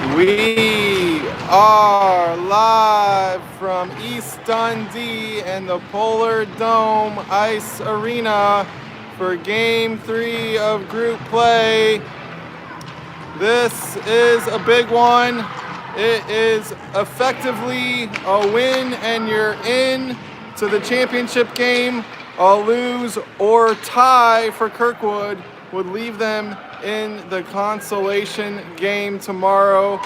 We are live from East Dundee and the Polar Dome Ice Arena for Game 3 of Group Play. This is a big one. It is effectively a win and you're in to the championship game. A lose or tie for Kirkwood would leave them in the consolation game tomorrow.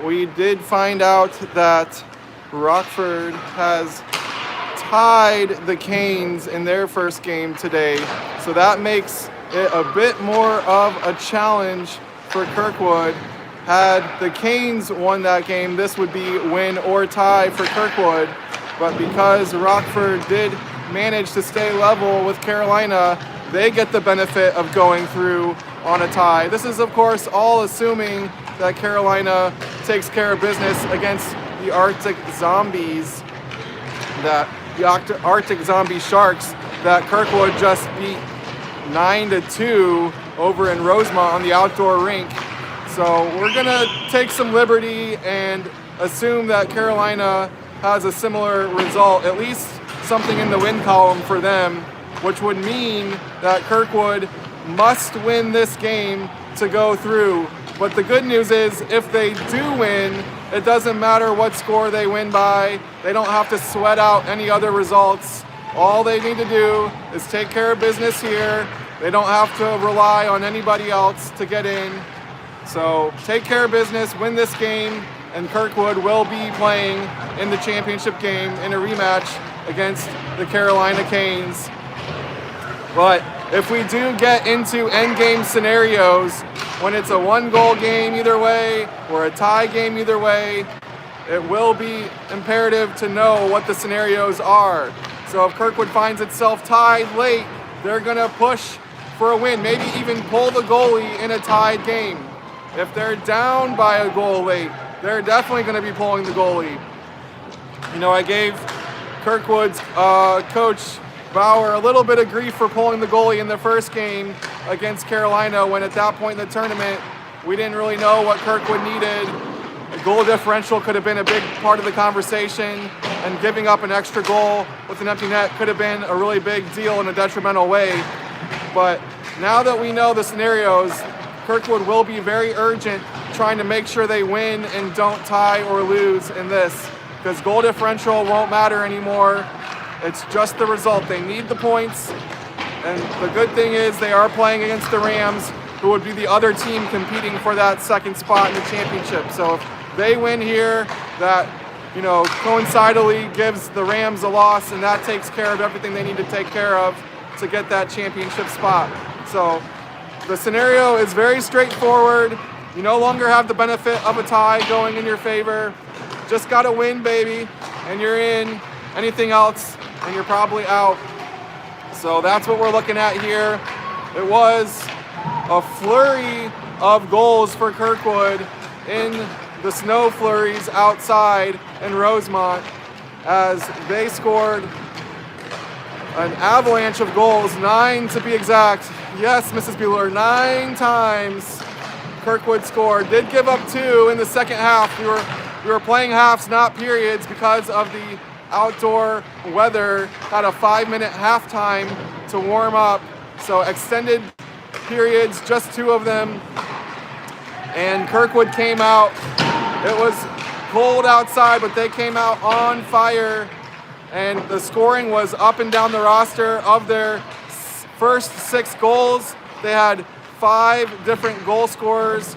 We did find out that Rockford has tied the Canes in their first game today, so that makes it a bit more of a challenge for Kirkwood. Had the Canes won that game, this would be win or tie for Kirkwood, but because Rockford did manage to stay level with Carolina, they get the benefit of going through on a tie. This is, of course, all assuming that Carolina takes care of business against the Arctic Zombies, the Arctic Zombie Sharks that Kirkwood just beat 9-2 over in Rosemont on the outdoor rink. So we're gonna take some liberty and assume that Carolina has a similar result, at least something in the win column for them, which would mean that Kirkwood must win this game to go through. But the good news is, if they do win, it doesn't matter what score they win by. They don't have to sweat out any other results. All they need to do is take care of business here. They don't have to rely on anybody else to get in. So take care of business, win this game, and Kirkwood will be playing in the championship game in a rematch against the Carolina Canes. But if we do get into endgame scenarios, when it's a one-goal game either way or a tie game either way, it will be imperative to know what the scenarios are. So if Kirkwood finds itself tied late, they're gonna push for a win, maybe even pull the goalie in a tied game. If they're down by a goal late, they're definitely gonna be pulling the goalie. You know, I gave Kirkwood's coach Bauer a little bit of grief for pulling the goalie in the first game against Carolina, when at that point in the tournament, we didn't really know what Kirkwood needed. A goal differential could have been a big part of the conversation, and giving up an extra goal with an empty net could have been a really big deal in a detrimental way. But now that we know the scenarios, Kirkwood will be very urgent trying to make sure they win and don't tie or lose in this, because goal differential won't matter anymore. It's just the result. They need the points, and the good thing is they are playing against the Rams, who would be the other team competing for that second spot in the championship. So if they win here, that, you know, coincidentally gives the Rams a loss, and that takes care of everything they need to take care of to get that championship spot. So the scenario is very straightforward. You no longer have the benefit of a tie going in your favor. Just gotta win, baby, and you're in. Anything else, and you're probably out. So that's what we're looking at here. It was a flurry of goals for Kirkwood in the snow flurries outside in Rosemont, as they scored an avalanche of goals, 9 to be exact. Yes, Mrs. Bueller, 9 times Kirkwood scored. Did give up 2 in the second half. We were playing halves, not periods, because of the outdoor weather. Had a 5-minute halftime to warm up, so extended periods, just 2 of them. And Kirkwood came out. It was cold outside, but they came out on fire, and the scoring was up and down the roster. Of their first 6 goals, they had 5 different goal scorers.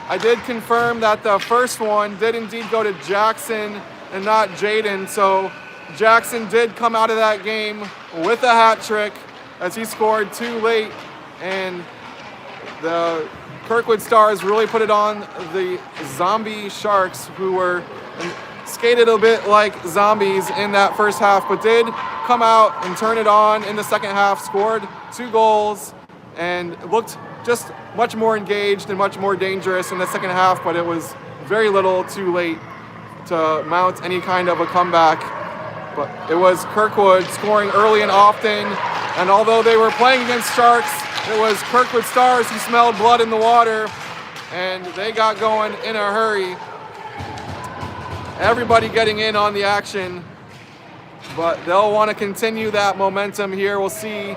I did confirm that the first one did indeed go to Jackson and not Jaden, so Jackson did come out of that game with a hat trick, as he scored 2 late, and the Kirkwood Stars really put it on the Zombie Sharks, who were skated a bit like zombies in that first half, but did come out and turn it on in the second half, scored 2 goals, and looked just much more engaged and much more dangerous in the second half, but it was very little too late to mount any kind of a comeback. But it was Kirkwood scoring early and often, and although they were playing against Sharks, it was Kirkwood Stars who smelled blood in the water and they got going in a hurry. Everybody getting in on the action, but they'll want to continue that momentum here. We'll see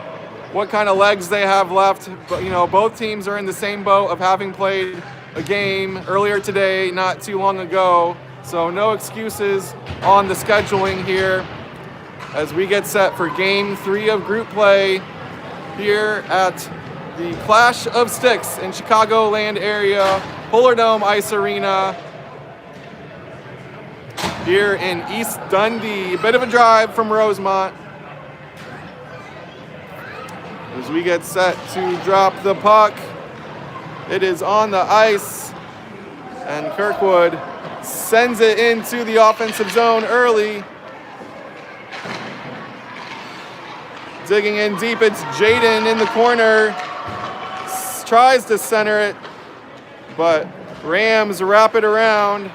what kind of legs they have left. But both teams are in the same boat of having played a game earlier today, not too long ago. So no excuses on the scheduling here as we get set for game 3 of group play here at the Clash of Sticks in Chicagoland area, Polar Dome Ice Arena here in East Dundee. A bit of a drive from Rosemont as we get set to drop the puck. It is on the ice, and Kirkwood sends it into the offensive zone early. Digging in deep, it's Jaden in the corner. Tries to center it, but Rams wrap it around.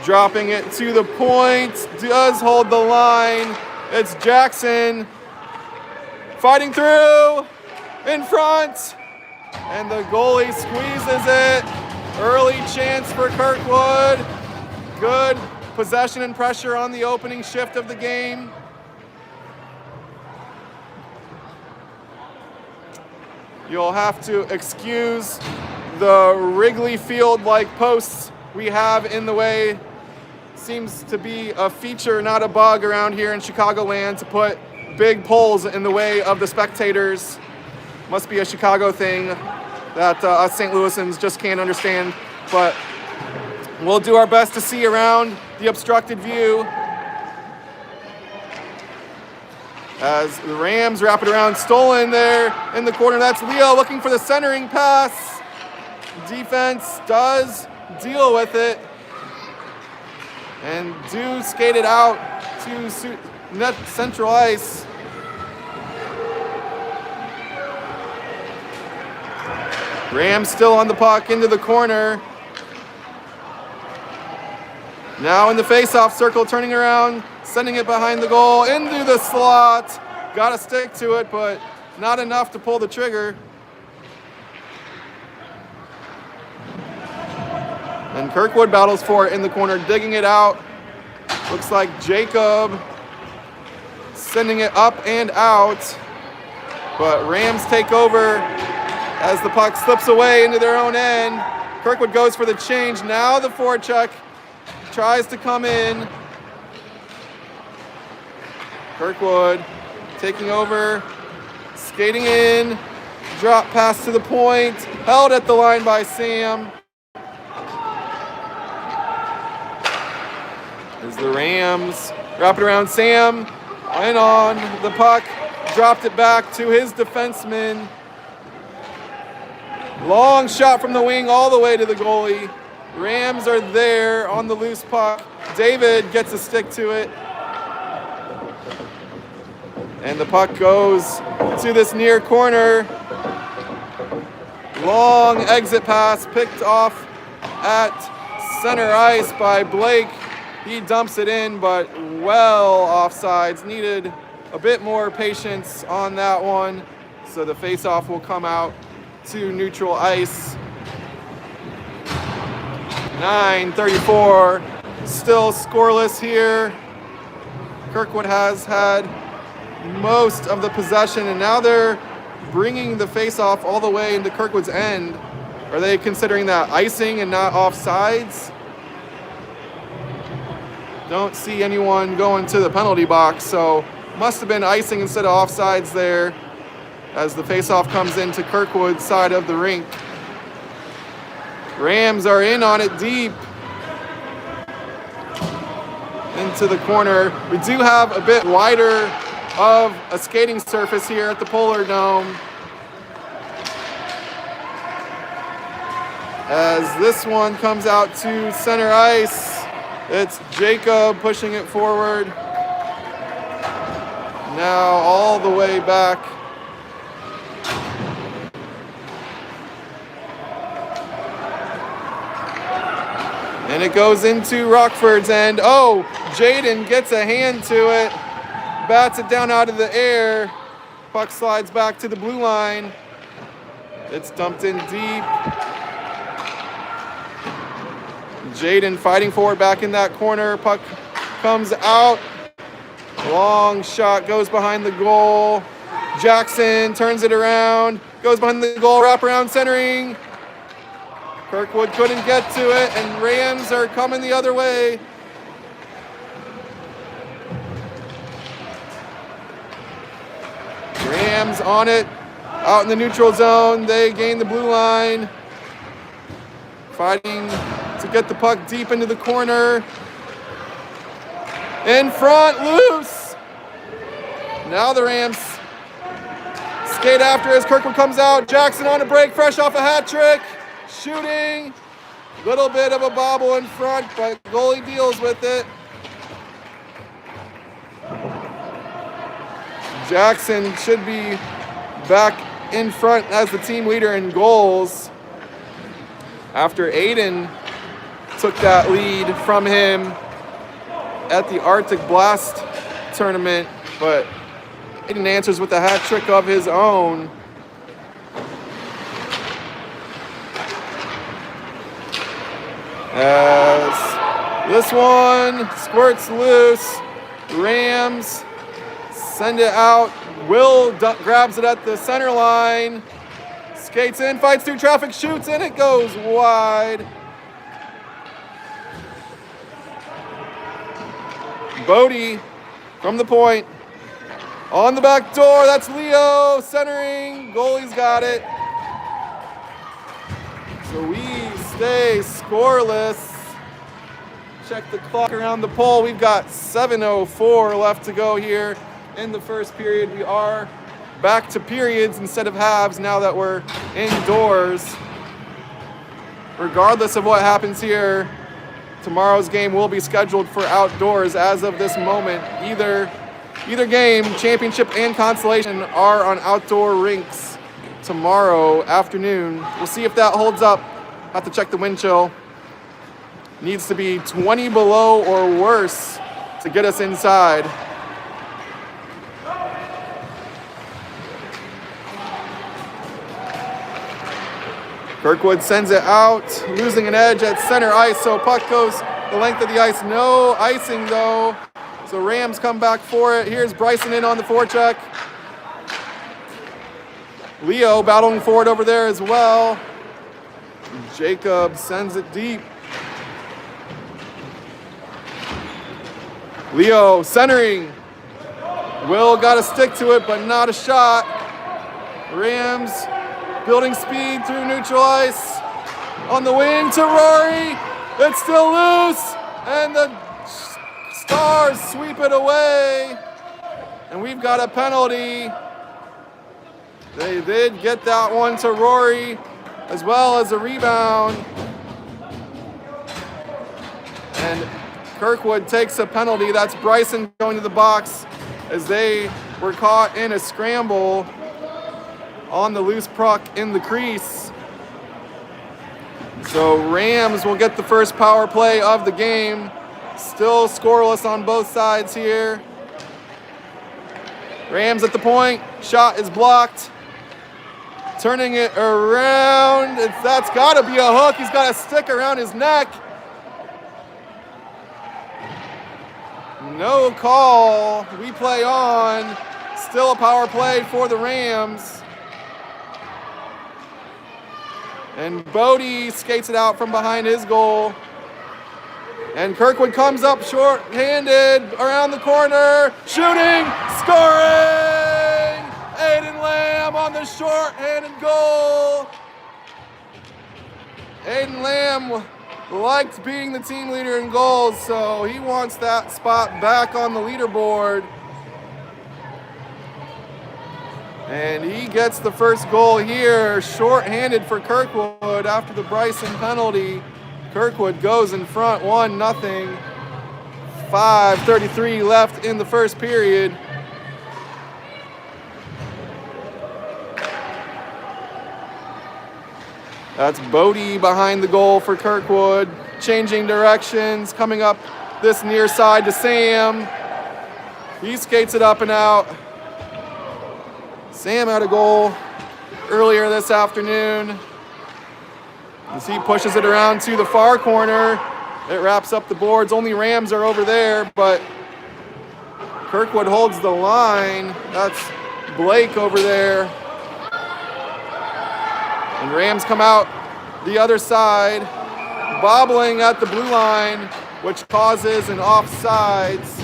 Dropping it to the point, does hold the line. It's Jackson fighting through, in front, and the goalie squeezes it. Early chance for Kirkwood. Good possession and pressure on the opening shift of the game. You'll have to excuse the Wrigley Field-like posts we have in the way. Seems to be a feature, not a bug, around here in Chicagoland to put big poles in the way of the spectators. Must be a Chicago thing that us St. Louisans just can't understand. But we'll do our best to see around the obstructed view as the Rams wrap it around. Stolen there in the corner. That's Leo looking for the centering pass. Defense does deal with it and do skate it out to net central ice. Rams still on the puck into the corner. Now in the face-off circle, turning around, sending it behind the goal, into the slot. Got to stick to it, but not enough to pull the trigger. And Kirkwood battles for it in the corner, digging it out. Looks like Jacob sending it up and out. But Rams take over as the puck slips away into their own end. Kirkwood goes for the change. Now the forecheck tries to come in. Kirkwood taking over, skating in, drop pass to the point, held at the line by Sam. As the Rams wrap it around Sam, in on the puck, dropped it back to his defenseman. Long shot from the wing all the way to the goalie. Rams are there on the loose puck. David gets a stick to it. And the puck goes to this near corner. Long exit pass picked off at center ice by Blake. He dumps it in, but well offsides. Needed a bit more patience on that one. So the face-off will come out to neutral ice. 9:34, still scoreless here. Kirkwood has had most of the possession, and now they're bringing the face-off all the way into Kirkwood's end. Are they considering that icing and not offsides? Don't see anyone going to the penalty box, so must have been icing instead of offsides there as the face-off comes into Kirkwood's side of the rink. Rams are in on it deep into the corner. We do have a bit wider of a skating surface here at the Polar Dome, as this one comes out to center ice. It's Jacob pushing it forward. Now all the way back. And it goes into Rockford's end. Oh, Jaden gets a hand to it. Bats it down out of the air. Puck slides back to the blue line. It's dumped in deep. Jaden fighting for it back in that corner. Puck comes out. Long shot goes behind the goal. Jackson turns it around. Goes behind the goal. Wraparound centering. Kirkwood couldn't get to it, and Rams are coming the other way. Rams on it. Out in the neutral zone. They gain the blue line. Fighting to get the puck deep into the corner. In front, loose. Now the Rams skate after as Kirkwood comes out. Jackson on a break, fresh off a hat trick. Shooting. Little bit of a bobble in front, but goalie deals with it. Jackson should be back in front as the team leader in goals after Aiden took that lead from him at the Arctic Blast tournament, but Aiden answers with a hat trick of his own. As this one squirts loose, Rams send it out. Will grabs it at the center line, skates in, fights through traffic, shoots, and it goes wide. Bodie from the point. On the back door, that's Leo centering. Goalie's got it. So we stay scoreless. Check the clock around the pole. We've got 7:04 left to go here in the first period. We are back to periods instead of halves now that we're indoors. Regardless of what happens here, tomorrow's game will be scheduled for outdoors as of this moment. Either game, championship and consolation, are on outdoor rinks tomorrow afternoon. We'll see if that holds up. Have to check the wind chill. Needs to be 20 below or worse to get us inside. Kirkwood sends it out, losing an edge at center ice, so puck goes the length of the ice. No icing though, so Rams come back for it. Here's Bryson in on the forecheck. Leo battling for it over there as well. Jacob sends it deep. Leo centering. Will got a stick to it, but not a shot. Rams building speed through neutral ice. On the wing to Rory. It's still loose. And the Stars sweep it away. And we've got a penalty. They did get that one to Rory, as well as a rebound. And Kirkwood takes a penalty. That's Bryson going to the box as they were caught in a scramble on the loose puck in the crease. So Rams will get the first power play of the game. Still scoreless on both sides here. Rams at the point. Shot is blocked. Turning it around. That's got to be a hook. He's got a stick around his neck. No call. We play on. Still a power play for the Rams. And Bodie skates it out from behind his goal. And Kirkwood comes up short-handed around the corner. Shooting, scoring! Aiden Lamb on the short-handed goal. Aiden Lamb liked being the team leader in goals, so he wants that spot back on the leaderboard. And he gets the first goal here, short-handed for Kirkwood after the Bryson penalty. Kirkwood goes in front 1-0. 5:33 left in the first period. That's Bodie behind the goal for Kirkwood. Changing directions, coming up this near side to Sam. He skates it up and out. Sam out of goal. earlier this afternoon. As he pushes it around to the far corner, it wraps up the boards. Only Rams are over there, but Kirkwood holds the line. That's Blake over there. And Rams come out the other side, bobbling at the blue line, which causes an offsides.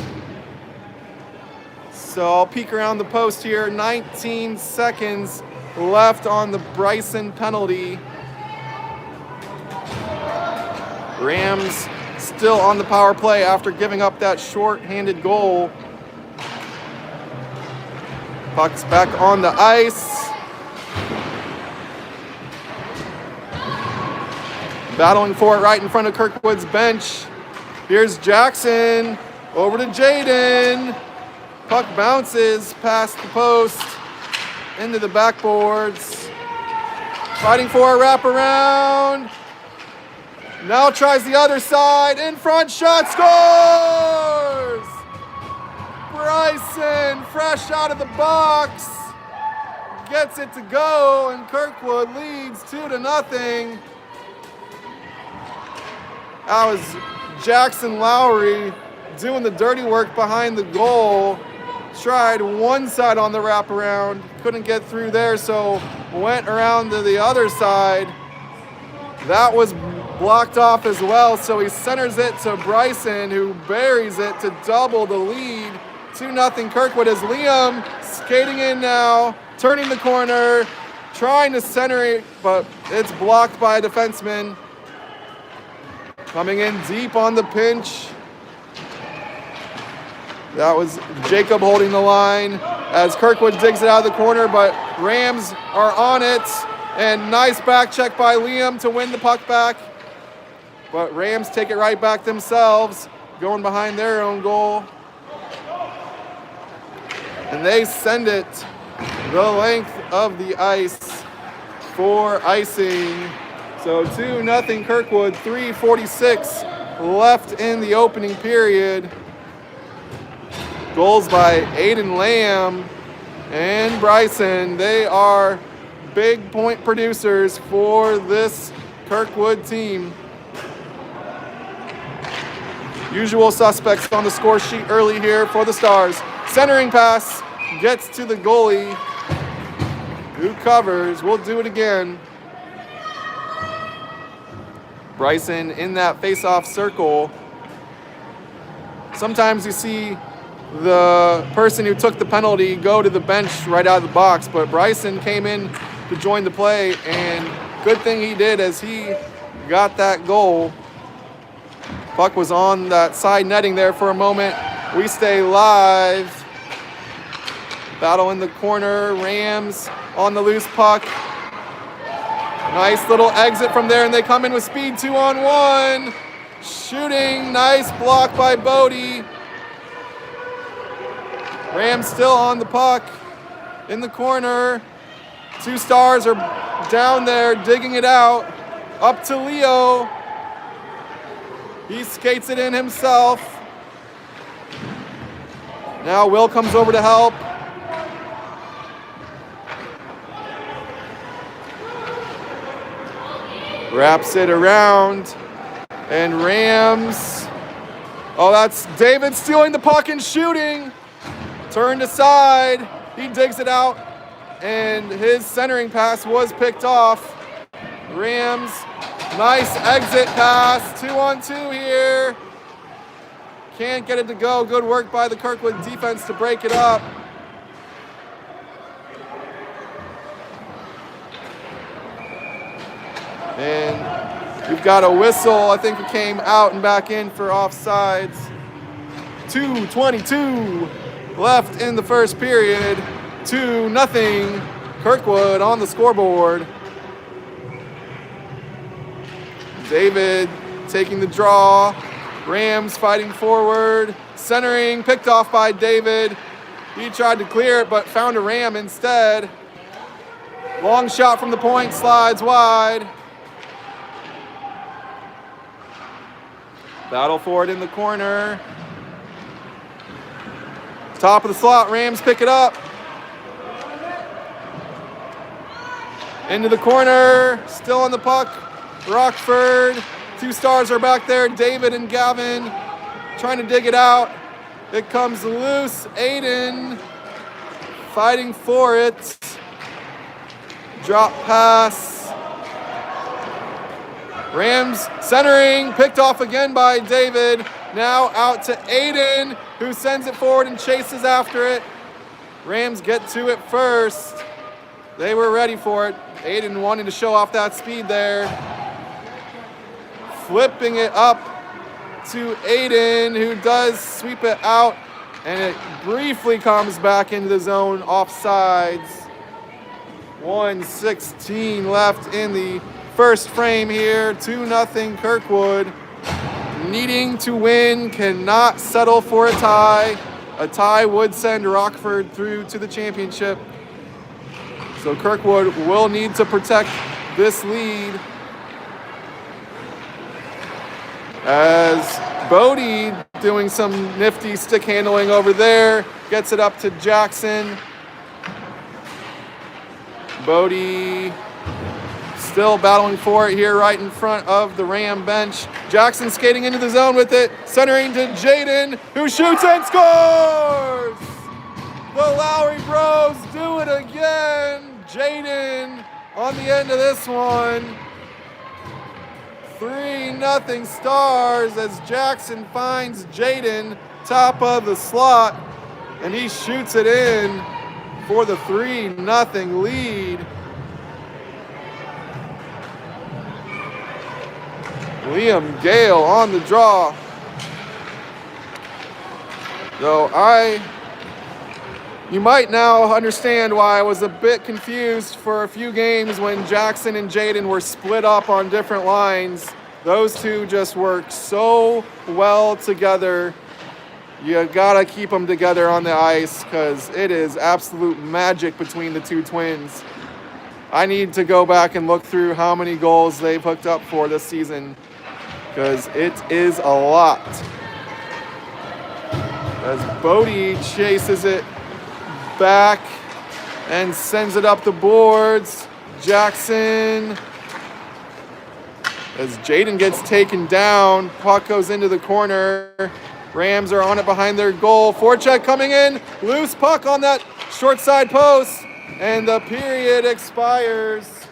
So I'll peek around the post here. 19 seconds left on the Bryson penalty. Rams still on the power play after giving up that short-handed goal. Puck's back on the ice. Battling for it right in front of Kirkwood's bench. Here's Jackson over to Jaden. Puck bounces past the post into the backboards. Fighting for a wraparound. Now tries the other side. In front shot, scores! Bryson, fresh out of the box, gets it to go, and Kirkwood leads 2-0. That was Jackson Lowry doing the dirty work behind the goal. Tried one side on the wraparound, couldn't get through there, so went around to the other side. That was blocked off as well, so he centers it to Bryson, who buries it to double the lead. 2-0 Kirkwood as Liam skating in now, turning the corner, trying to center it, but it's blocked by a defenseman. Coming in deep on the pinch. That was Jacob holding the line as Kirkwood digs it out of the corner, but Rams are on it. And nice back check by Liam to win the puck back. But Rams take it right back themselves, going behind their own goal. And they send it the length of the ice for icing. So 2-0 Kirkwood, 3:46 left in the opening period. Goals by Aiden Lamb and Bryson. They are big point producers for this Kirkwood team. Usual suspects on the score sheet early here for the Stars. Centering pass gets to the goalie, who covers. We'll do it again. Bryson in that face-off circle. Sometimes you see the person who took the penalty go to the bench right out of the box, but Bryson came in to join the play, and good thing he did as he got that goal. Puck was on that side netting there for a moment. We stay live. Battle in the corner. Rams on the loose puck. Nice little exit from there, and they come in with speed 2-on-1. Shooting, nice block by Bodie. Rams still on the puck in the corner. Two Stars are down there digging it out. Up to Leo. He skates it in himself. Now Will comes over to help. Wraps it around. And Rams. Oh, that's David stealing the puck and shooting. Turned aside. He digs it out. And his centering pass was picked off. Rams, nice exit pass. 2-on-2 here. Can't get it to go. Good work by the Kirkwood defense to break it up. And we've got a whistle. I think it came out and back in for offsides. 2:22 left in the first period. 2-0 Kirkwood on the scoreboard. David taking the draw. Rams fighting forward. Centering, picked off by David. He tried to clear it, but found a Ram instead. Long shot from the point, slides wide. Battle for it in the corner. Top of the slot, Rams pick it up. Into the corner, still on the puck. Rockford, 2 Stars are back there. David and Gavin trying to dig it out. It comes loose. Aiden fighting for it. Drop pass. Rams centering, picked off again by David. Now out to Aiden, who sends it forward and chases after it. Rams get to it first. They were ready for it. Aiden wanting to show off that speed there. Flipping it up to Aiden, who does sweep it out, and it briefly comes back into the zone offsides. 1:16 left in the first frame here. 2-0 Kirkwood. Needing to win, cannot settle for a tie. A tie would send Rockford through to the championship. So Kirkwood will need to protect this lead. As Bodie doing some nifty stick handling over there, gets it up to Jackson. Bodie still battling for it here right in front of the Ram bench. Jackson skating into the zone with it, centering to Jaden, who shoots and scores! The Lowry Bros do it again. Jaden on the end of this one. 3-0 Stars as Jackson finds Jaden top of the slot, and he shoots it in for the 3-0 lead. Liam Gale on the draw. So you might now understand why I was a bit confused for a few games when Jackson and Jaden were split up on different lines. Those two just work so well together. You gotta keep them together on the ice because it is absolute magic between the two twins. I need to go back and look through how many goals they've hooked up for this season because it is a lot. As Bodie chases it back and sends it up the boards. Jackson, as Jaden gets taken down, puck goes into the corner. Rams are on it behind their goal. Forecheck coming in, loose puck on that short side post, and the period expires.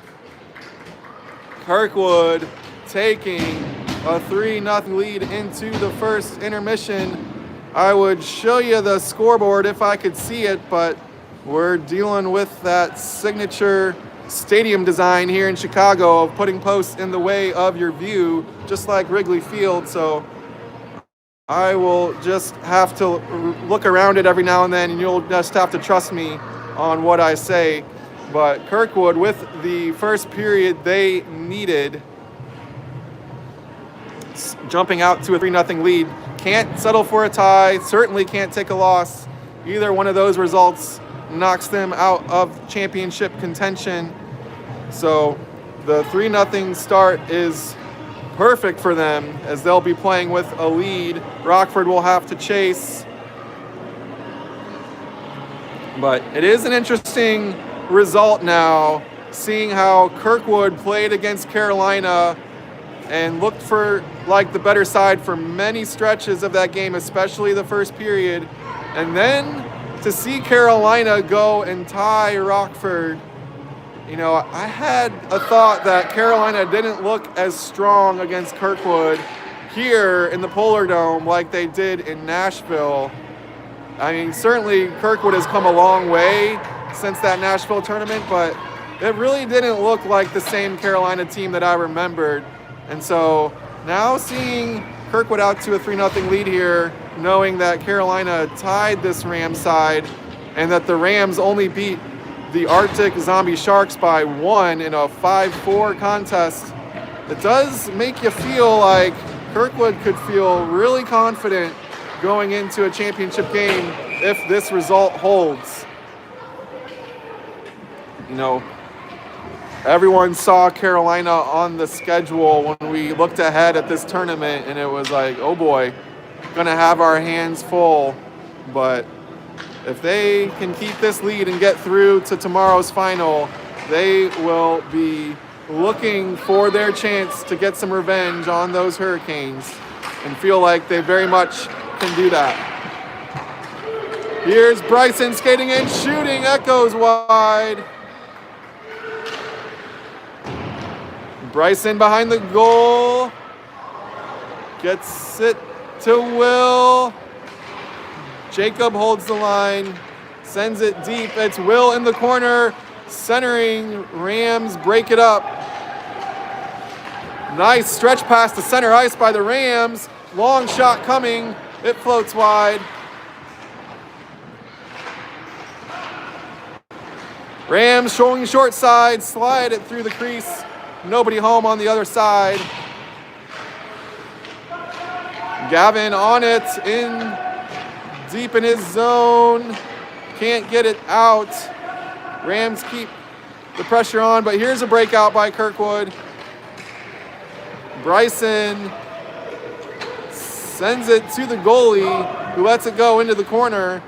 Kirkwood taking a 3-0 lead into the first intermission. I would show you the scoreboard if I could see it, but we're dealing with that signature stadium design here in Chicago of putting posts in the way of your view, just like Wrigley Field. So I will just have to look around it every now and then, and you'll just have to trust me on what I say. But Kirkwood, with the first period they needed, jumping out to a 3-0 lead. Can't settle for a tie, certainly can't take a loss. Either one of those results knocks them out of championship contention. So the 3-0 start is perfect for them as they'll be playing with a lead. Rockford will have to chase. But it is an interesting result now, seeing how Kirkwood played against Carolina and looked for like the better side for many stretches of that game, especially the first period. And then to see Carolina go and tie Rockford, you know, I had a thought that Carolina didn't look as strong against Kirkwood here in the Polar Dome like they did in Nashville. I mean, certainly Kirkwood has come a long way since that Nashville tournament, but it really didn't look like the same Carolina team that I remembered. And so now seeing Kirkwood out to a 3-0 lead here, knowing that Carolina tied this Rams side and that the Rams only beat the Arctic Zombie Sharks by 1 in a 5-4 contest, it does make you feel like Kirkwood could feel really confident going into a championship game if this result holds. You know, everyone saw Carolina on the schedule when we looked ahead at this tournament, and it was like, oh boy, gonna have our hands full. But if they can keep this lead and get through to tomorrow's final, they will be looking for their chance to get some revenge on those Hurricanes and feel like they very much can do that. Here's Bryson skating in, shooting, echoes wide. Bryson behind the goal. Gets it to Will. Jacob holds the line, sends it deep. It's Will in the corner, centering. Rams break it up. Nice stretch pass to center ice by the Rams. Long shot coming. It floats wide. Rams showing short side, slide it through the crease. Nobody home on the other side. Gavin on it, in deep in his zone. Can't get it out. Rams keep the pressure on, but here's a breakout by Kirkwood. Bryson sends it to the goalie, who lets it go into the corner.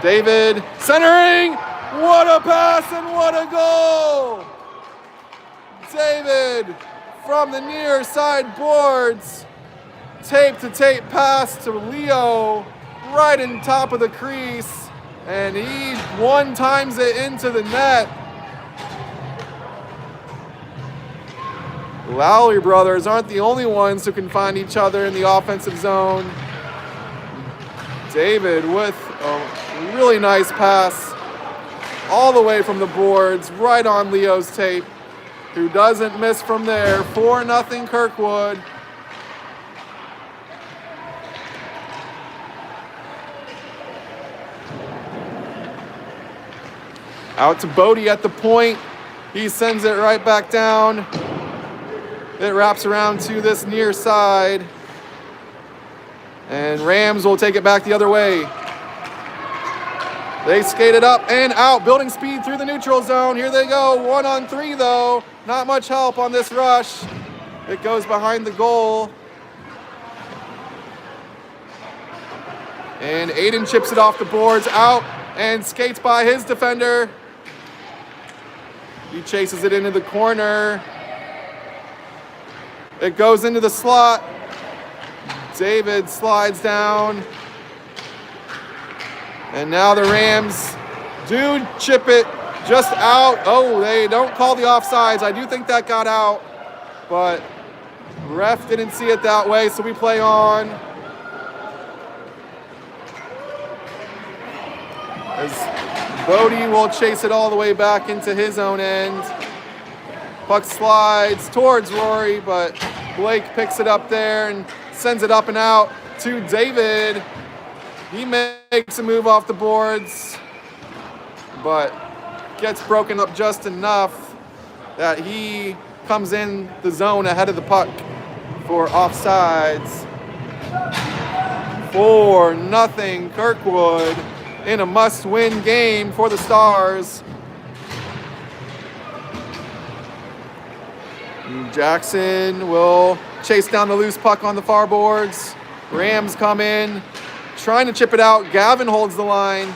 David centering. What a pass and what a goal! David from the near side boards. Tape to tape pass to Leo right in top of the crease, and he one-times it into the net. Lowry brothers aren't the only ones who can find each other in the offensive zone. David with a really nice pass all the way from the boards, right on Leo's tape, who doesn't miss from there. 4-0 Kirkwood. Out to Bodie at the point. He sends it right back down. It wraps around to this near side. And Rams will take it back the other way. They skate it up and out, building speed through the neutral zone. Here they go, 1-on-3 though. Not much help on this rush. It goes behind the goal. And Aiden chips it off the boards, out, and skates by his defender. He chases it into the corner. It goes into the slot. David slides down. And now the Rams do chip it just out. Oh, they don't call the offsides. I do think that got out, but ref didn't see it that way, so we play on. As Bodie will chase it all the way back into his own end. Puck slides towards Rory, but Blake picks it up there and sends it up and out to David. He makes a move off the boards, but gets broken up just enough that he comes in the zone ahead of the puck for offsides. 4-0 Kirkwood in a must-win game for the Stars. Jackson will chase down the loose puck on the far boards. Rams come in, trying to chip it out. Gavin holds the line.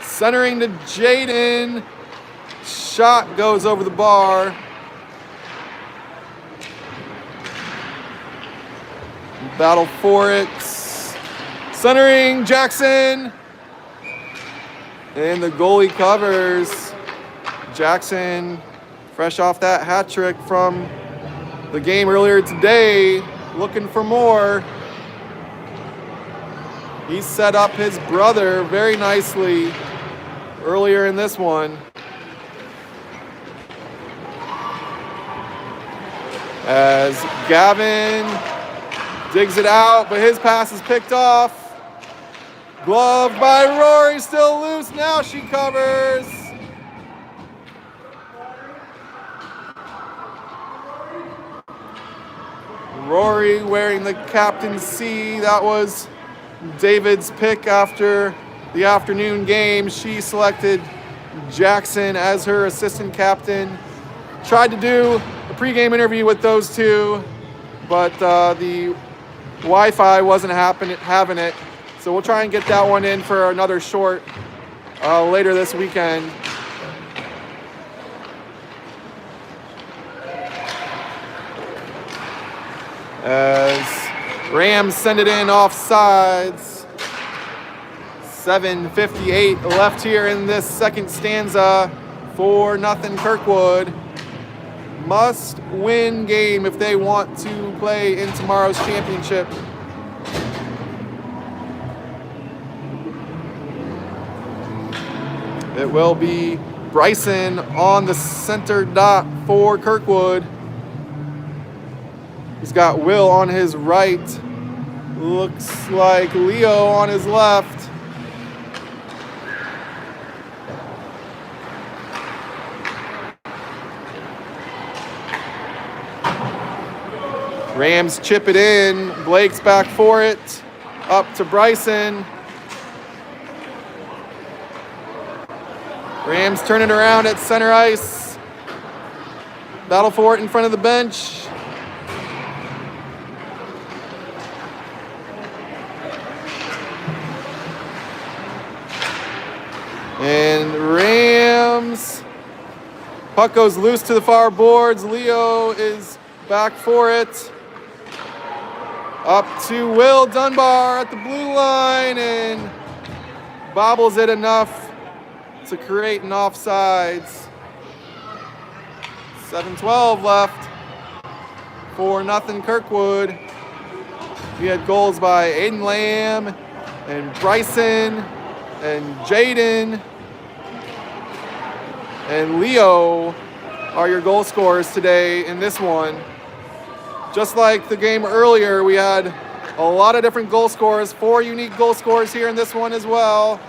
Centering to Jaden. Shot goes over the bar. Battle for it. Centering Jackson. And the goalie covers. Jackson, fresh off that hat trick from the game earlier today, looking for more. He set up his brother very nicely earlier in this one. As Gavin digs it out, but his pass is picked off. Gloved by Rory, still loose. Now she covers. Rory wearing the captain's C. That was David's pick after the afternoon game. She selected Jackson as her assistant captain. Tried to do a pregame interview with those two, but the Wi-Fi wasn't having it. So we'll try and get that one in for another short later this weekend. As Rams send it in offsides. 7:58 left here in this second stanza. 4-0 Kirkwood. Must win game if they want to play in tomorrow's championship. It will be Bryson on the center dot for Kirkwood. He's got Will on his right. Looks like Leo on his left. Rams chip it in. Blake's back for it. Up to Bryson. Rams turn it around at center ice. Battle for it in front of the bench. And Rams. Puck goes loose to the far boards. Leo is back for it. Up to Will Dunbar at the blue line and bobbles it enough to create an offsides. 7:12 left. 4-0 Kirkwood. We had goals by Aiden Lamb and Bryson and Jaden and Leo are your goal scorers today in this one. Just like the game earlier, we had a lot of different goal scorers, 4 unique goal scorers here in this one as well.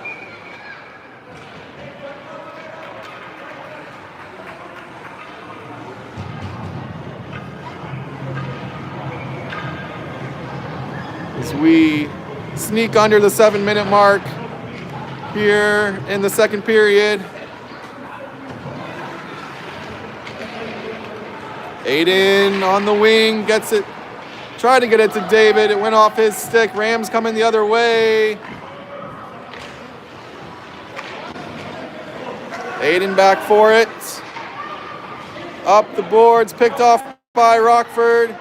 As we sneak under the 7-minute mark here in the second period. Aiden on the wing gets it, tried to get it to David. It went off his stick. Rams coming the other way. Aiden back for it. Up the boards, picked off by Rockford.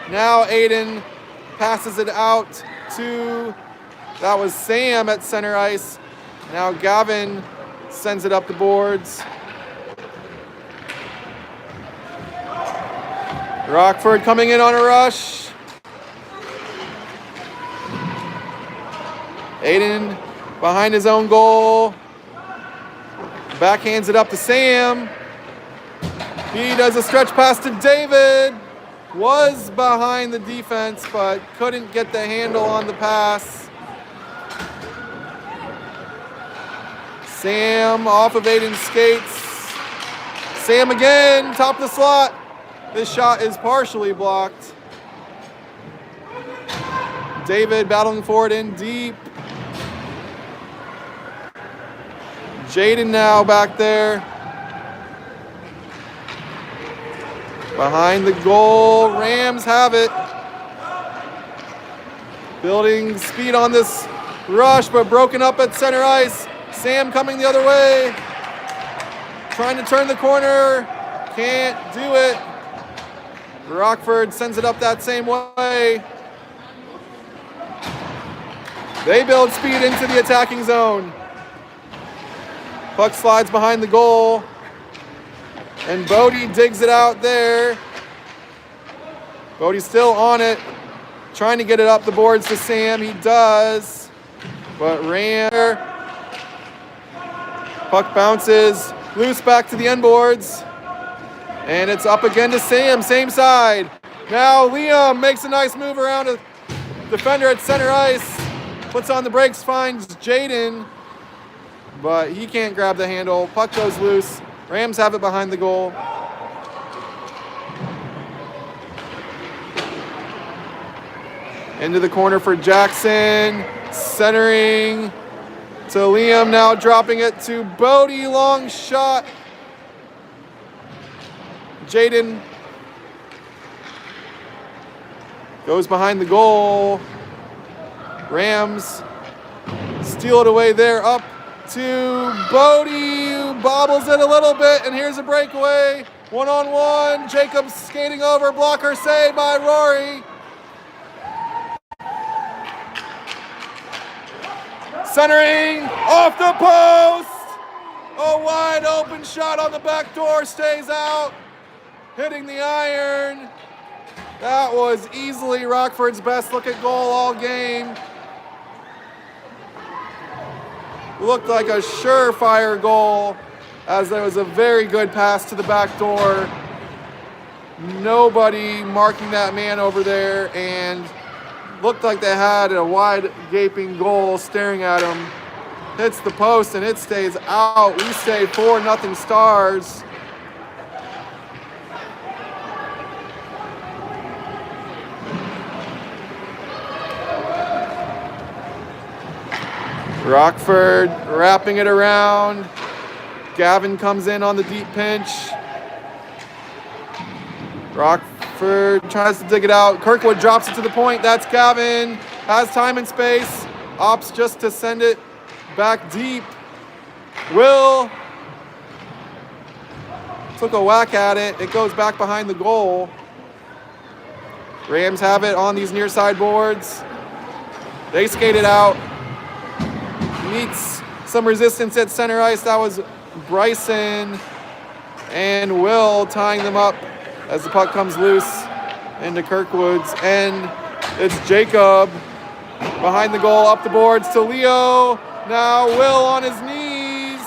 Now Aiden passes it out to, that was Sam at center ice. Now Gavin sends it up the boards. Rockford coming in on a rush. Aiden behind his own goal. Backhands it up to Sam. He does a stretch pass to David. Was behind the defense, but couldn't get the handle on the pass. Sam off of Aiden's skates. Sam again, top of the slot. This shot is partially blocked. David battling for it in deep. Jaden now back there. Behind the goal, Rams have it. Building speed on this rush, but broken up at center ice. Sam coming the other way. Trying to turn the corner. Can't do it. Rockford sends it up that same way. They build speed into the attacking zone. Puck slides behind the goal. And Bodie digs it out there. Bodie's still on it. Trying to get it up the boards to Sam. He does. But ran. Puck bounces loose back to the end boards. And it's up again to Sam, same side. Now Liam makes a nice move around a defender at center ice. Puts on the brakes, finds Jaden. But he can't grab the handle. Puck goes loose. Rams have it behind the goal. Into the corner for Jackson. Centering to Liam, now dropping it to Bodie. Long shot. Jaden goes behind the goal. Rams steal it away there, up to Bodie, who bobbles it a little bit, and here's a breakaway. One-on-one, Jacobs skating over, blocker saved by Rory. Centering, off the post. A wide open shot on the back door, stays out, hitting the iron. That was easily Rockford's best look at goal all game. Looked like a surefire goal, as there was a very good pass to the back door. Nobody marking that man over there, and looked like they had a wide gaping goal staring at him. Hits the post and it stays out. We say 4-0 Stars. Rockford wrapping it around. Gavin comes in on the deep pinch. Rockford tries to dig it out. Kirkwood drops it to the point. That's Gavin. Has time and space. Opts just to send it back deep. Will took a whack at it. It goes back behind the goal. Rams have it on these near side boards. They skate it out. Meets some resistance at center ice. That was Bryson and Will tying them up as the puck comes loose into Kirkwood's. And it's Jacob behind the goal, up the boards to Leo. Now Will on his knees.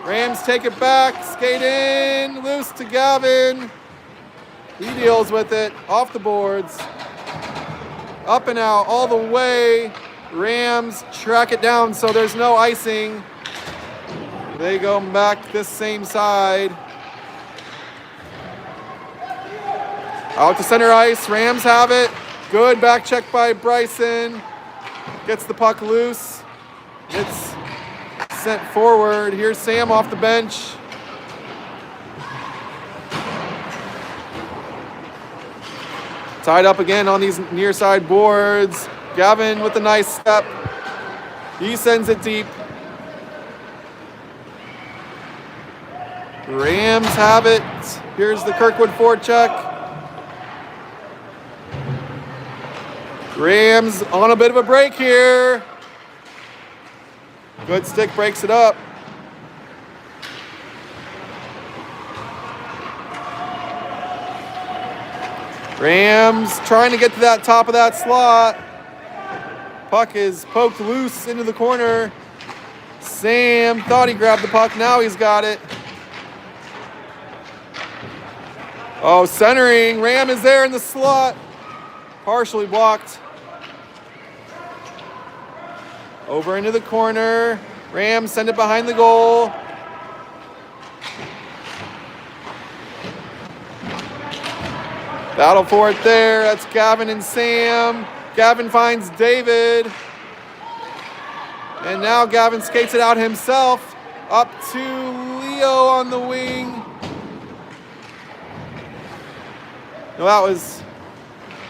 Rams take it back, skate in, loose to Gavin. He deals with it, off the boards. Up and out, all the way. Rams track it down so there's no icing. They go back this same side. Out to center ice, Rams have it. Good back check by Bryson. Gets the puck loose. It's sent forward. Here's Sam off the bench. Tied up again on these near side boards. Gavin with a nice step. He sends it deep. Rams have it. Here's the Kirkwood forecheck. Rams on a bit of a break here. Good stick breaks it up. Rams trying to get to that top of that slot. Puck is poked loose into the corner. Sam thought he grabbed the puck. Now he's got it. Oh, centering. Ram is there in the slot. Partially blocked. Over into the corner. Rams send it behind the goal. Battle for it there. That's Gavin and Sam. Gavin finds David. And now Gavin skates it out himself. Up to Leo on the wing. No, that was...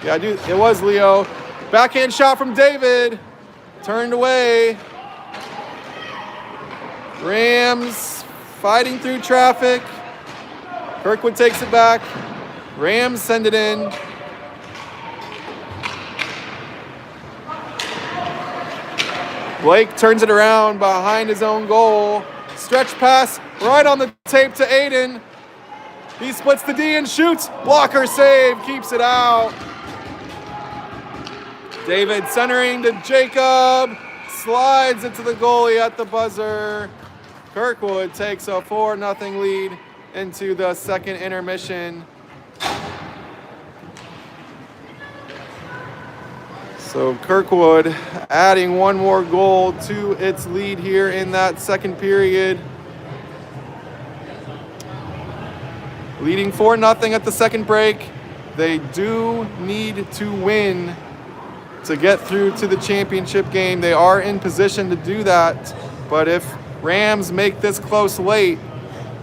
Yeah, it was Leo. Backhand shot from David. Turned away. Rams fighting through traffic. Kirkwood takes it back. Rams send it in. Blake turns it around behind his own goal. Stretch pass right on the tape to Aiden. He splits the D and shoots. Blocker save, keeps it out. David centering to Jacob. Slides it to the goalie at the buzzer. Kirkwood takes a 4-0 lead into the second intermission. So Kirkwood adding one more goal to its lead here in that second period. Leading 4-0 at the second break. They do need to win to get through to the championship game. They are in position to do that, but if Rams make this close late,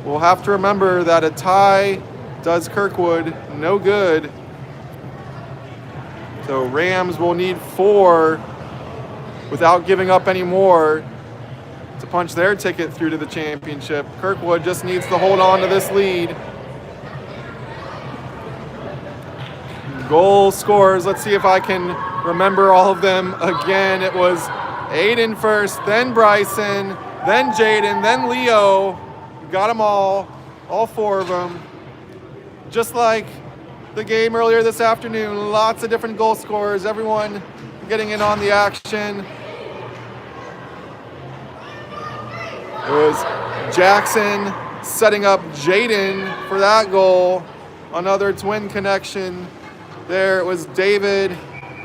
we'll have to remember that a tie does Kirkwood no good. So Rams will need 4 without giving up any more to punch their ticket through to the championship. Kirkwood just needs to hold on to this lead. Goal scorers, let's see if I can remember all of them again. It was Aiden first, then Bryson, then Jaden, then Leo. Got them all 4 of them. Just like the game earlier this afternoon, lots of different goal scorers, everyone getting in on the action. It was Jackson setting up Jaden for that goal. Another twin connection. There it was David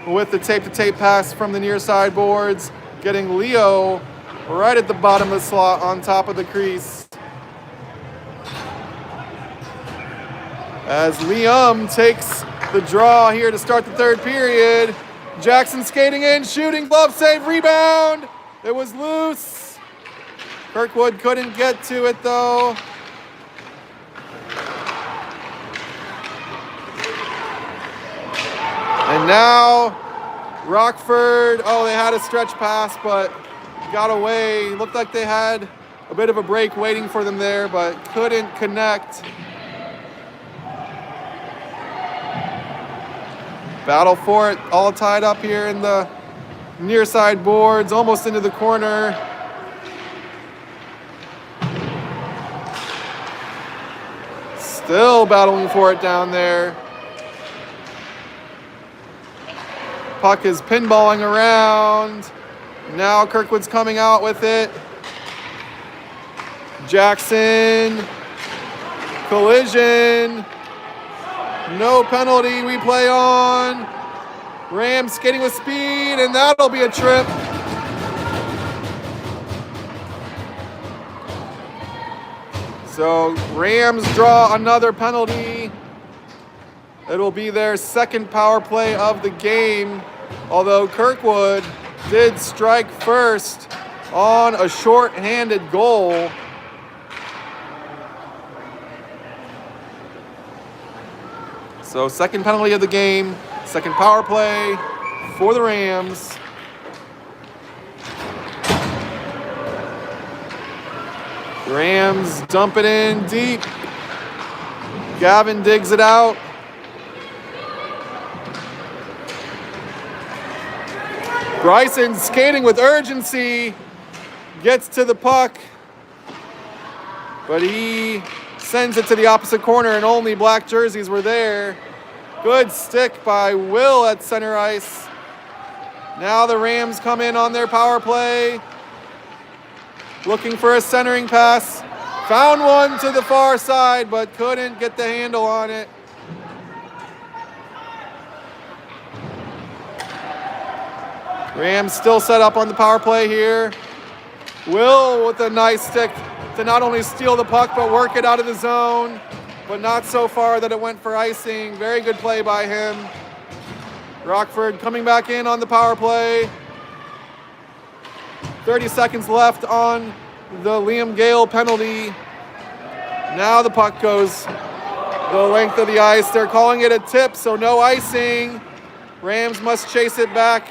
with the tape-to-tape pass from the near side boards, getting Leo right at the bottom of the slot on top of the crease. As Liam takes the draw here to start the third period. Jackson skating in, shooting, glove save, rebound. It was loose. Kirkwood couldn't get to it though. And now Rockford, they had a stretch pass, but got away. Looked like they had a bit of a break waiting for them there, but couldn't connect. Battle for it, all tied up here in the near side boards, almost into the corner. Still battling for it down there. Puck is pinballing around. Now Kirkwood's coming out with it. Jackson, collision. No penalty, we play on. Rams skating with speed, and that'll be a trip. So Rams draw another penalty. It'll be their second power play of the game, although Kirkwood did strike first on a short-handed goal. So second penalty of the game, second power play for the Rams. Rams dump it in deep. Gavin digs it out. Bryson skating with urgency, gets to the puck, but he sends it to the opposite corner, and only black jerseys were there. Good stick by Will at center ice. Now the Rams come in on their power play, looking for a centering pass. Found one to the far side, but couldn't get the handle on it. Rams still set up on the power play here. Will with a nice stick to not only steal the puck, but work it out of the zone, but not so far that it went for icing. Very good play by him. Rockford coming back in on the power play. 30 seconds left on the Liam Gale penalty. Now the puck goes the length of the ice. They're calling it a tip, so no icing. Rams must chase it back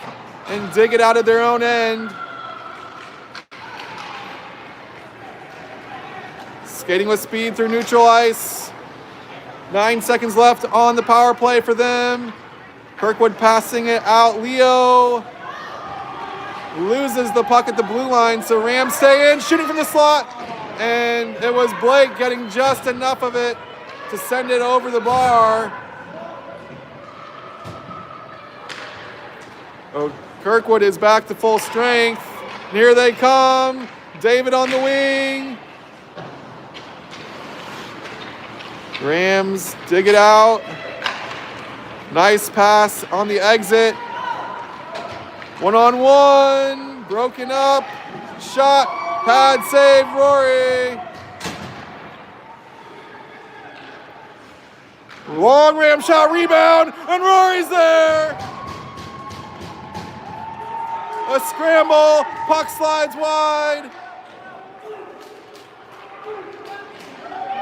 and dig it out of their own end. Skating with speed through neutral ice. 9 seconds left on the power play for them. Kirkwood passing it out. Leo loses the puck at the blue line, so Rams stay in, shooting from the slot. And it was Blake getting just enough of it to send it over the bar. Kirkwood is back to full strength. And here they come. David on the wing. Rams dig it out. Nice pass on the exit. One-on-one. Broken up. Shot. Pad save, Rory. Long Ram shot, rebound, and Rory's there. A scramble, puck slides wide.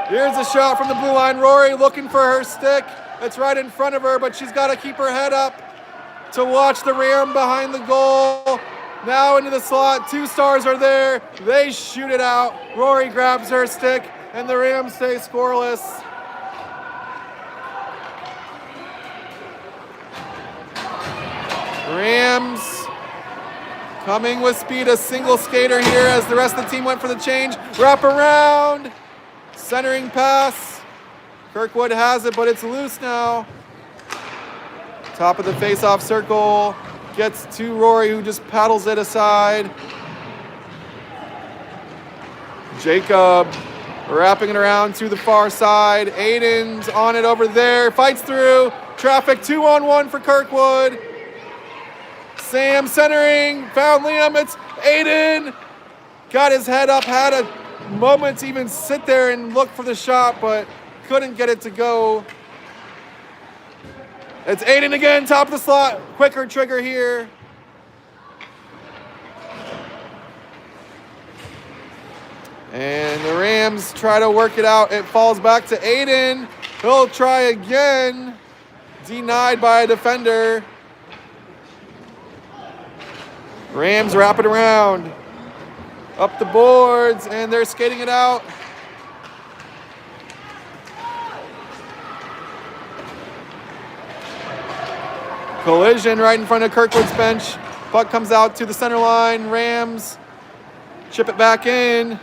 Here's a shot from the blue line. Rory looking for her stick. It's right in front of her, but she's got to keep her head up to watch the Ram behind the goal. Now into the slot. 2 stars are there. They shoot it out. Rory grabs her stick, and the Rams stay scoreless. Rams coming with speed. A single skater here as the rest of the team went for the change. Wrap around. Centering pass. Kirkwood has it, but it's loose now. Top of the face-off circle. Gets to Rory, who just paddles it aside. Jacob wrapping it around to the far side. Aiden's on it over there. Fights through. Traffic 2-on-1 for Kirkwood. Sam centering. Found Liam. It's Aiden. Got his head up. Had a moment to even sit there and look for the shot, but couldn't get it to go. It's Aiden again, top of the slot. Quicker trigger here. And the Rams try to work it out. It falls back to Aiden. He'll try again. Denied by a defender. Rams wrap it around. Up the boards, and they're skating it out. Collision right in front of Kirkwood's bench. Puck comes out to the center line. Rams chip it back in.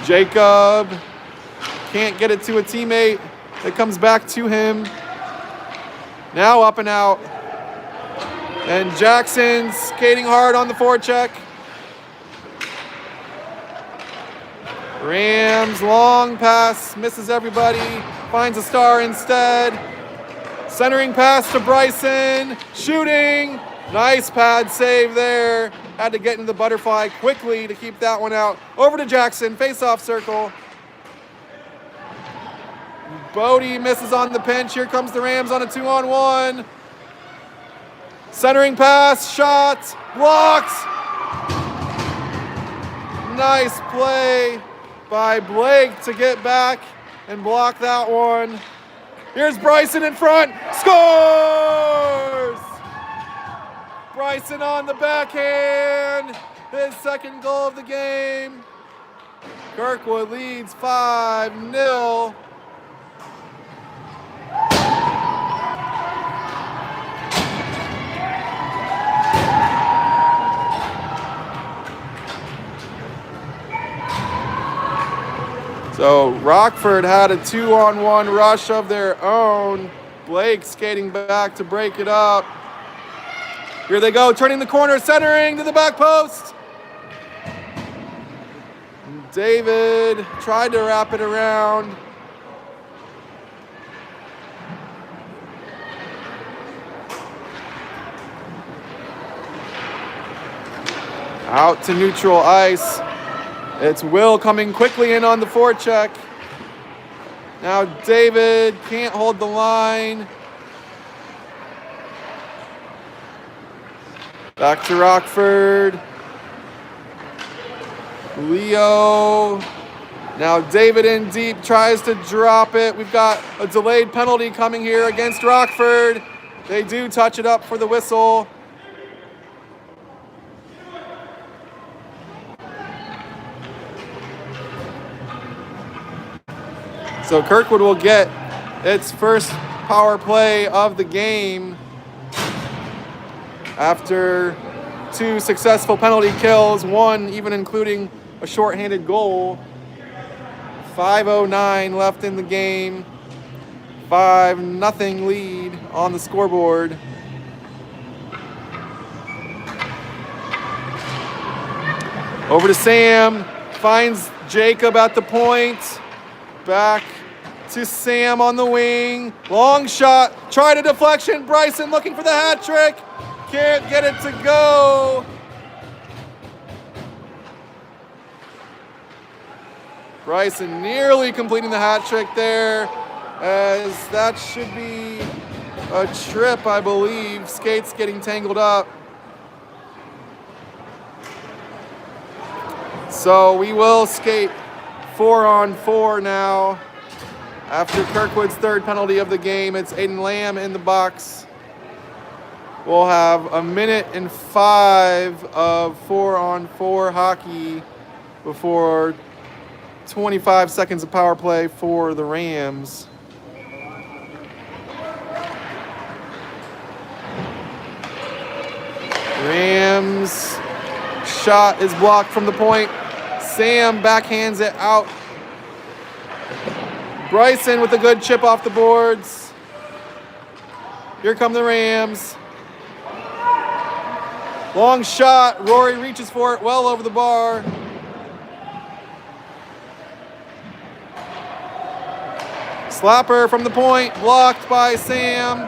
Jacob can't get it to a teammate. It comes back to him. Now up and out. And Jackson skating hard on the forecheck. Rams long pass, misses everybody. Finds a star instead. Centering pass to Bryson, shooting. Nice pad save there. Had to get into the butterfly quickly to keep that one out. Over to Jackson, face-off circle. Bodie misses on the pinch. Here comes the Rams on a 2-on-1. Centering pass, shot, blocked. Nice play by Blake to get back and block that one. Here's Bryson in front, scores! Bryson on the backhand, his second goal of the game. Kirkwood leads 5-0. So Rockford had a 2-on-1 rush of their own. Blake skating back to break it up. Here they go, turning the corner, centering to the back post. David tried to wrap it around. Out to neutral ice. It's Will coming quickly in on the forecheck. Now David can't hold the line. Back to Rockford. Leo. Now David in deep, tries to drop it. We've got a delayed penalty coming here against Rockford. They do touch it up for the whistle. So Kirkwood will get its first power play of the game after 2 successful penalty kills, 1 even including a shorthanded goal. 5:09 left in the game. 5-0 lead on the scoreboard. Over to Sam, finds Jacob at the point. Back to Sam on the wing. Long shot. Tried a deflection. Bryson looking for the hat trick. Can't get it to go. Bryson nearly completing the hat trick there, as that should be a trip, I believe. Skates getting tangled up. So we will skate 4-on-4 now. After Kirkwood's third penalty of the game, it's Aiden Lamb in the box. We'll have 1:05 of 4-on-4 hockey before 25 seconds of power play for the Rams. Rams shot is blocked from the point. Sam backhands it out. Bryson with a good chip off the boards. Here come the Rams. Long shot. Rory reaches for it well over the bar. Slapper from the point, blocked by Sam.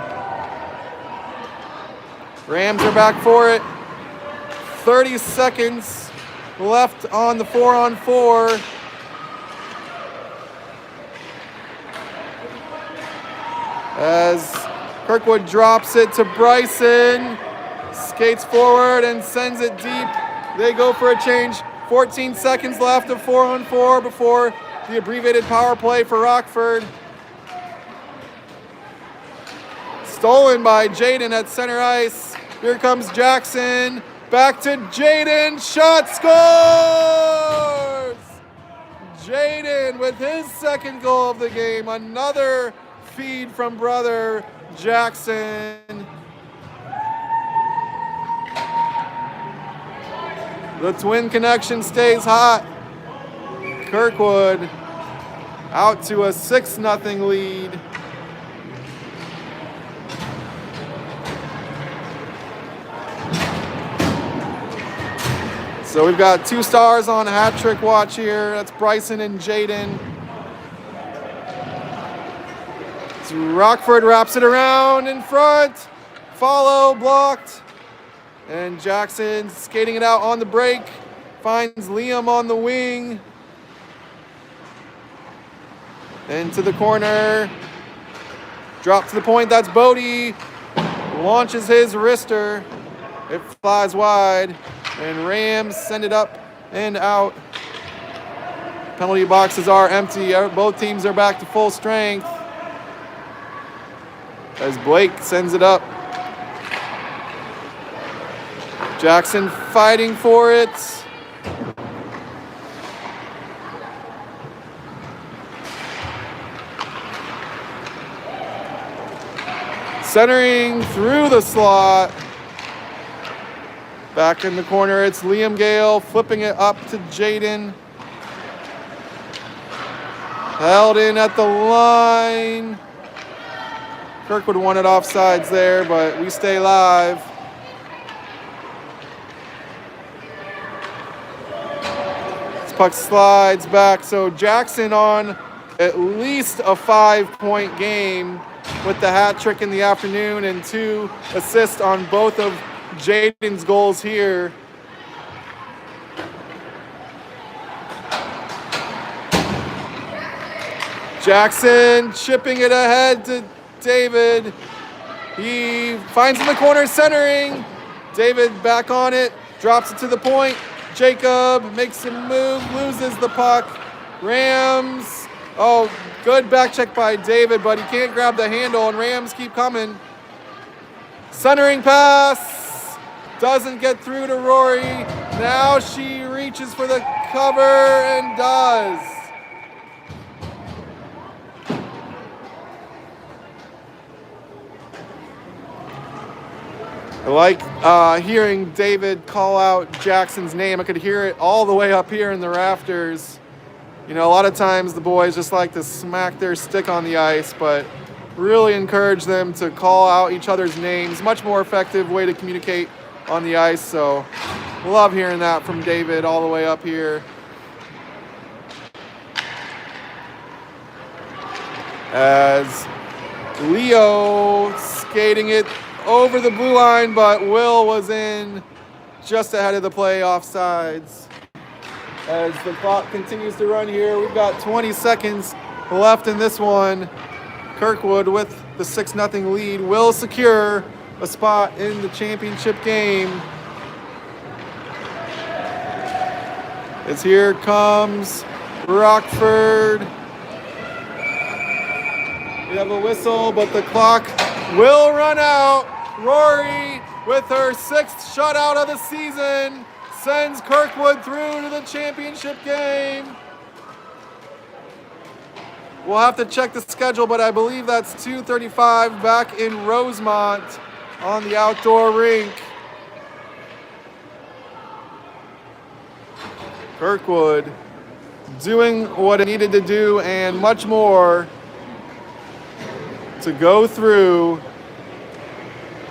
Rams are back for it. 30 seconds left on the 4-on-4. As Kirkwood drops it to Bryson, skates forward and sends it deep. They go for a change. 14 seconds left of 4-on-4 before the abbreviated power play for Rockford. Stolen by Jaden at center ice. Here comes Jackson. Back to Jaden. Shot scores! Jaden with his second goal of the game. Another feed from brother Jackson. The twin connection stays hot. Kirkwood out to a 6-0 lead. So we've got 2 stars on hat trick watch here. That's Bryson and Jaden. So Rockford wraps it around in front. Follow blocked. And Jackson skating it out on the break. Finds Liam on the wing. Into the corner. Drop to the point. That's Bodie. Launches his wrister. It flies wide. And Rams send it up and out. Penalty boxes are empty. Both teams are back to full strength. As Blake sends it up. Jackson fighting for it. Centering through the slot. Back in the corner, it's Liam Gale flipping it up to Jaden. Held in at the line. Kirkwood wanted offsides there, but we stay live. This puck slides back, so Jackson on at least a 5-point game with the hat trick in the afternoon and 2 assists on both of Jaden's goals here. Jackson chipping it ahead to David. He finds in the corner, centering. David back on it, drops it to the point. Jacob makes a move, loses the puck. Rams, good back check by David, but he can't grab the handle, and Rams keep coming. Centering pass. Doesn't get through to Rory. Now she reaches for the cover and does. I like hearing David call out Jackson's name. I could hear it all the way up here in the rafters. You know, a lot of times the boys just like to smack their stick on the ice, but really encourage them to call out each other's names. Much more effective way to communicate on the ice, so love hearing that from David all the way up here. As Leo skating it over the blue line, but Will was in just ahead of the play offsides. As the clock continues to run here, we've got 20 seconds left in this one. Kirkwood with the 6-0 lead will secure a spot in the championship game. As here comes Rockford. We have a whistle, but the clock will run out. Rory with her 6th shutout of the season, sends Kirkwood through to the championship game. We'll have to check the schedule, but I believe that's 2:35 back in Rosemont on the outdoor rink. Kirkwood doing what it needed to do and much more to go through.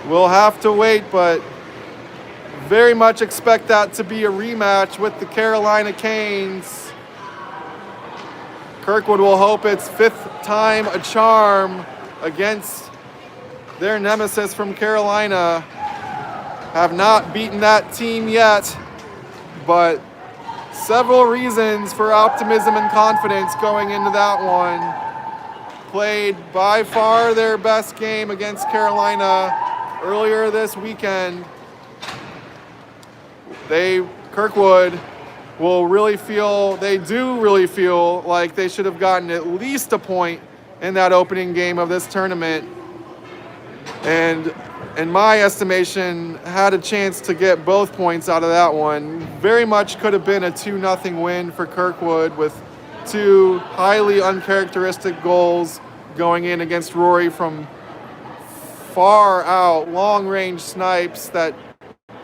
We'll have to wait, but very much expect that to be a rematch with the Carolina Canes. Kirkwood will hope it's 5th time a charm against their nemesis from Carolina. Have not beaten that team yet, but several reasons for optimism and confidence going into that one. Played by far their best game against Carolina earlier this weekend. Kirkwood will really feel, they do really feel like they should have gotten at least a point in that opening game of this tournament. And in my estimation, had a chance to get both points out of that one. Very much could have been a 2-0 win for Kirkwood with 2 highly uncharacteristic goals going in against Rory from far out, long-range snipes that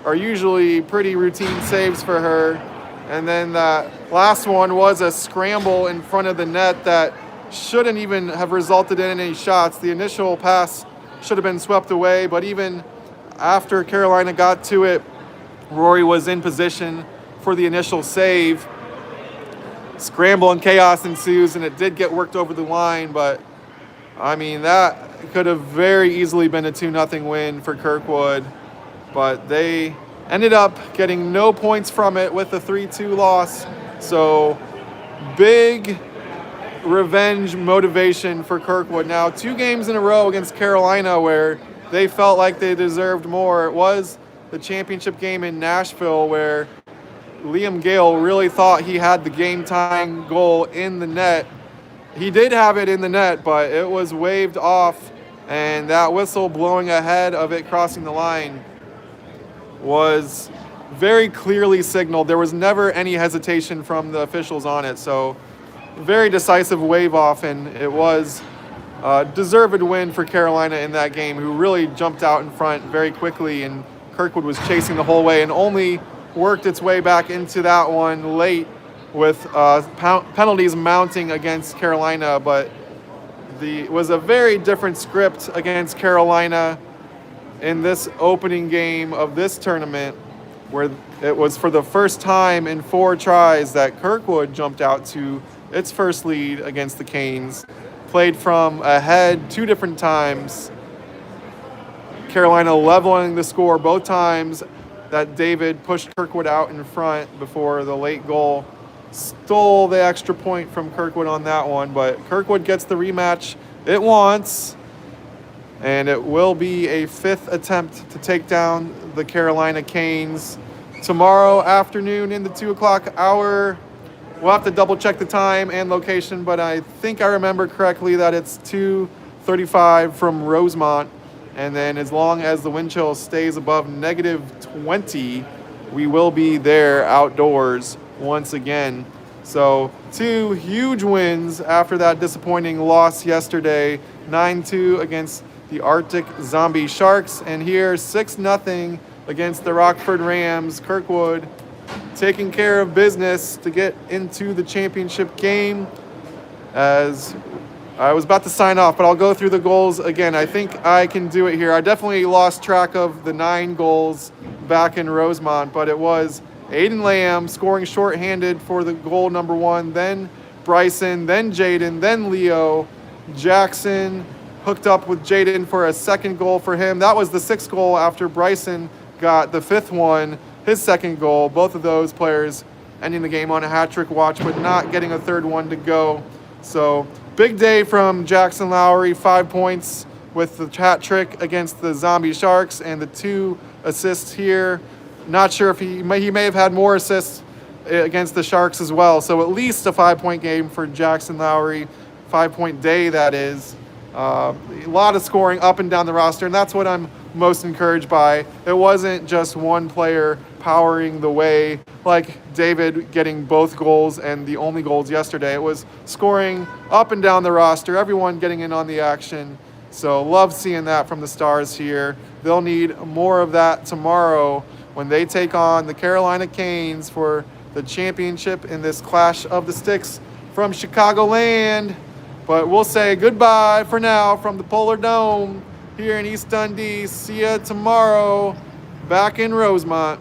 are usually pretty routine saves for her. And then that last one was a scramble in front of the net that shouldn't even have resulted in any shots. The initial pass should have been swept away, but even after Carolina got to it, Rory was in position for the initial save. Scramble and chaos ensues, and it did get worked over the line, but I mean, that could have very easily been a 2-0 win for Kirkwood, but they ended up getting no points from it with a 3-2 loss. So big revenge motivation for Kirkwood. Now 2 games in a row against Carolina where they felt like they deserved more. It was the championship game in Nashville where Liam Gale really thought he had the game-tying goal in the net. He did have it in the net, but it was waved off, and that whistle blowing ahead of it crossing the line was very clearly signaled. There was never any hesitation from the officials on it, so very decisive wave off, and it was a deserved win for Carolina in that game, who really jumped out in front very quickly, and Kirkwood was chasing the whole way and only worked its way back into that one late with penalties mounting against Carolina, but it was a very different script against Carolina in this opening game of this tournament, where it was for the first time in 4 tries that Kirkwood jumped out to its first lead against the Canes. Played from ahead 2 different times. Carolina leveling the score both times that David pushed Kirkwood out in front before the late goal. Stole the extra point from Kirkwood on that one, but Kirkwood gets the rematch it wants, and it will be a 5th attempt to take down the Carolina Canes tomorrow afternoon in the 2 o'clock hour. We'll have to double check the time and location, but I think I remember correctly that it's 2:35 from Rosemont. And then as long as the wind chill stays above -20, we will be there outdoors once again. So 2 huge wins after that disappointing loss yesterday, 9-2 against the Arctic Zombie Sharks, and here 6-0 against the Rockford Rams. Kirkwood taking care of business to get into the championship game. As I was about to sign off, but I'll go through the goals again. I think I can do it here. I definitely lost track of the 9 goals back in Rosemont, but it was Aiden Lamb scoring shorthanded for the goal number 1, then Bryson, then Jaden, then Leo. Jackson hooked up with Jaden for a second goal for him. That was the 6th goal after Bryson got the 5th one, his second goal. Both of those players ending the game on a hat-trick watch, but not getting a 3rd one to go. So big day from Jackson Lowry, 5 points with the hat trick against the Zombie Sharks and the 2 assists here. Not sure if he may have had more assists against the Sharks as well. So at least a 5-point game for Jackson Lowry, 5-point day that is. A lot of scoring up and down the roster, and that's what I'm most encouraged by. It wasn't just one player powering the way, like David getting both goals and the only goals yesterday. It was scoring up and down the roster, everyone getting in on the action. So love seeing that from the Stars here. They'll need more of that tomorrow when they take on the Carolina Canes for the championship in this Clash of the Sticks from Chicagoland. But we'll say goodbye for now from the Polar Dome here in East Dundee. See ya tomorrow back in Rosemont.